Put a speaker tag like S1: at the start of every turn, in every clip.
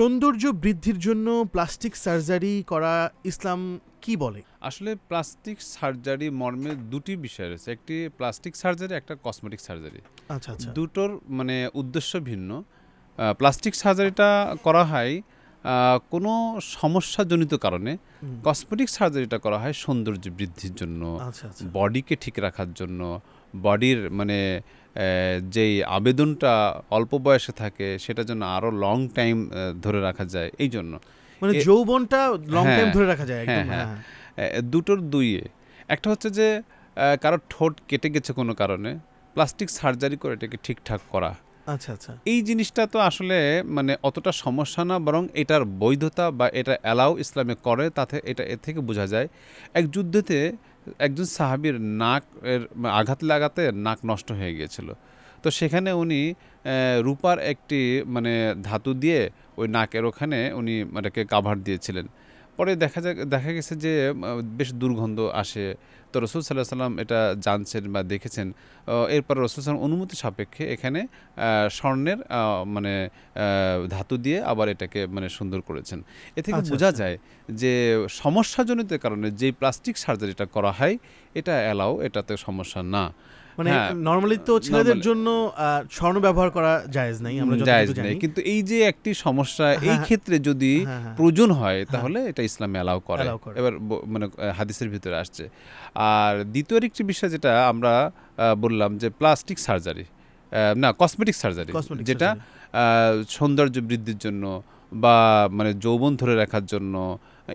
S1: সৌন্দর্য বৃদ্ধির জন্য প্লাস্টিক সার্জারি করা ইসলাম কি বলে?
S2: আসলে প্লাস্টিক সার্জারি মর্মে দুটি বিষয় রয়েছে, একটি প্লাস্টিক সার্জারি, একটা কসমেটিক সার্জারি।
S1: আচ্ছা আচ্ছা।
S2: দুটোর উদ্দেশ্য ভিন্ন। প্লাস্টিক সার্জারিটা করা হয় কোনো সমস্যাজনিত কারণে, কসমেটিক সার্জারিটা করা হয় সৌন্দর্য বৃদ্ধির জন্য,
S1: আচ্ছা আচ্ছা।
S2: বডিকে ঠিক রাখার জন্য, বডির যেই আবেদনটা অল্প বয়সে থাকে সেটার জন্য আরও লং টাইম ধরে রাখা যায়, এই জন্য
S1: মানে যৌবনটা লং টাইম
S2: হ্যাঁ,
S1: ধরে রাখা যায় একদম।
S2: হ্যাঁ,
S1: হ্যাঁ।
S2: দুটোর দুইয়ে। একটা হচ্ছে যে কারো ঠোঁট কেটে গেছে কোনো কারণে, প্লাস্টিক সার্জারি করে এটাকে ঠিকঠাক করা।
S1: আচ্ছা আচ্ছা।
S2: এই জিনিসটা তো আসলে অতটা সমস্যা না, বরং এটার বৈধতা বা এটা অ্যালাউ ইসলামে করে। তাতে এর থেকে বোঝা যায়, এক যুদ্ধেতে একজন সাহাবীর নাক এর আঘাত লাগাতে নাক নষ্ট হয়ে গিয়েছিল। তো সেখানে উনি রূপার একটি ধাতু দিয়ে ওই নাকের ওখানে উনি এটাকে কাভার দিয়েছিলেন। পরে দেখা গেছে যে বেশ দুর্গন্ধ আসে। তো রসুল সাল্লাহ সাল্লাম এটা জানছেন বা দেখেছেন। এরপর রসুল সাল্লাম অনুমতি সাপেক্ষে এখানে স্বর্ণের ধাতু দিয়ে আবার এটাকে সুন্দর করেছেন। এ থেকে বোঝা যায় যে সমস্যাজনিত কারণে যে প্লাস্টিক সার্জারিটা করা হয় এটা অ্যালাউ, এটাতে সমস্যা না।
S1: নরমালি তো ছেলেদের জন্য স্বর্ণ ব্যবহার করা জায়েজ নাই, আমরা যতটুকু জানি।
S2: কিন্তু এই যে একটি সমস্যা, এই ক্ষেত্রে যদি প্রয়োজন হয় তাহলে এটা ইসলামে অ্যালাউ করে। এবার হাদিসের ভিতরে আসছে। আর দ্বিতীয় একটি বিষয় যেটা আমরা বললাম যে প্লাস্টিক সার্জারি না, কসমেটিক সার্জারি, যেটা সৌন্দর্য বৃদ্ধির জন্য বা যৌবন ধরে রাখার জন্য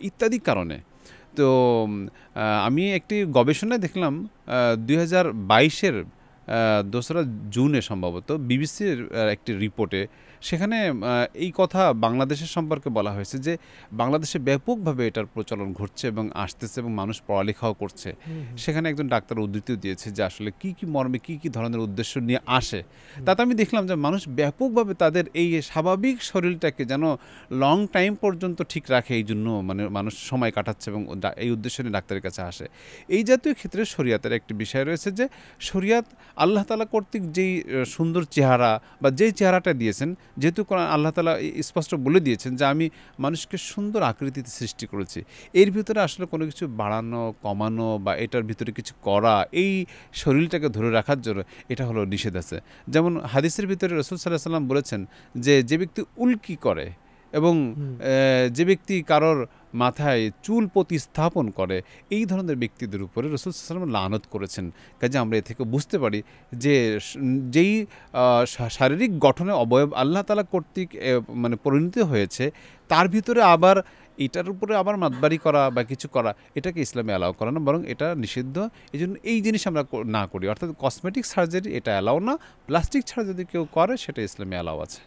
S2: ইত্যাদি কারণে। তো আমি একটি গবেষণায় দেখলাম 2022-এর 2রা জুনে সম্ভবত বিবিসির একটি রিপোর্টে, সেখানে এই কথা বাংলাদেশের সম্পর্কে বলা হয়েছে যে বাংলাদেশে ব্যাপকভাবে এটার প্রচলন ঘটছে এবং আসতেছে এবং মানুষ পড়ালেখাও করছে। সেখানে একজন ডাক্তার উদ্ধৃতিও দিয়েছে যে আসলে কী কী মর্মে কী কী ধরনের উদ্দেশ্য নিয়ে আসে। তাতে আমি দেখলাম যে মানুষ ব্যাপকভাবে তাদের এই স্বাভাবিক শরীরটাকে যেন লং টাইম পর্যন্ত ঠিক রাখে, এই জন্য মানুষ সময় কাটাচ্ছে এবং এই উদ্দেশ্য নিয়ে ডাক্তারের কাছে আসে। এই জাতীয় ক্ষেত্রে শরিয়াতের একটি বিষয় রয়েছে যে শরিয়াত আল্লাহ তাআলা কর্তৃক যেই সুন্দর চেহারা বা যেই চেহারাটা দিয়েছেন, যেহেতু আল্লাহ তাআলা স্পষ্ট বলে দিয়েছেন যে আমি মানুষকে সুন্দর আকৃতিতে সৃষ্টি করেছি, এর ভিতরে আসলে কোনো কিছু বাড়ানো কমানো বা এটার ভিতরে কিছু করা এই শরীরটাকে ধরে রাখার জন্য এটা হলো নিষেধ আছে। যেমন হাদিসের ভিতরে রাসূল সাল্লাল্লাহু আলাইহি ওয়াসাল্লাম বলেছেন যে ব্যক্তি উল্কি করে এবং যে ব্যক্তি কারোর মাথায় চুল প্রতিস্থাপন করে, এই ধরনের ব্যক্তিদের উপরে রাসূল সাল্লাল্লাহু আলাইহি ওয়াসাল্লাম লানত করেছেন। কাজে আমরা এ থেকে বুঝতে পারি যে যেই শারীরিক গঠনে অবয়ব আল্লাহ তাআলা কর্তৃক পরিণত হয়েছে, তার ভিতরে আবার এটার উপরে আবার মাতবাড়ি করা বা কিছু করা, এটাকে ইসলামে অ্যালাউ করা না, বরং এটা নিষিদ্ধ। এই জন্য এই জিনিস আমরা না করি, অর্থাৎ কসমেটিক সার্জারি এটা অ্যালাউ না। প্লাস্টিক ছাড়া যদি কেউ করে সেটা ইসলামে অ্যালাউ আছে।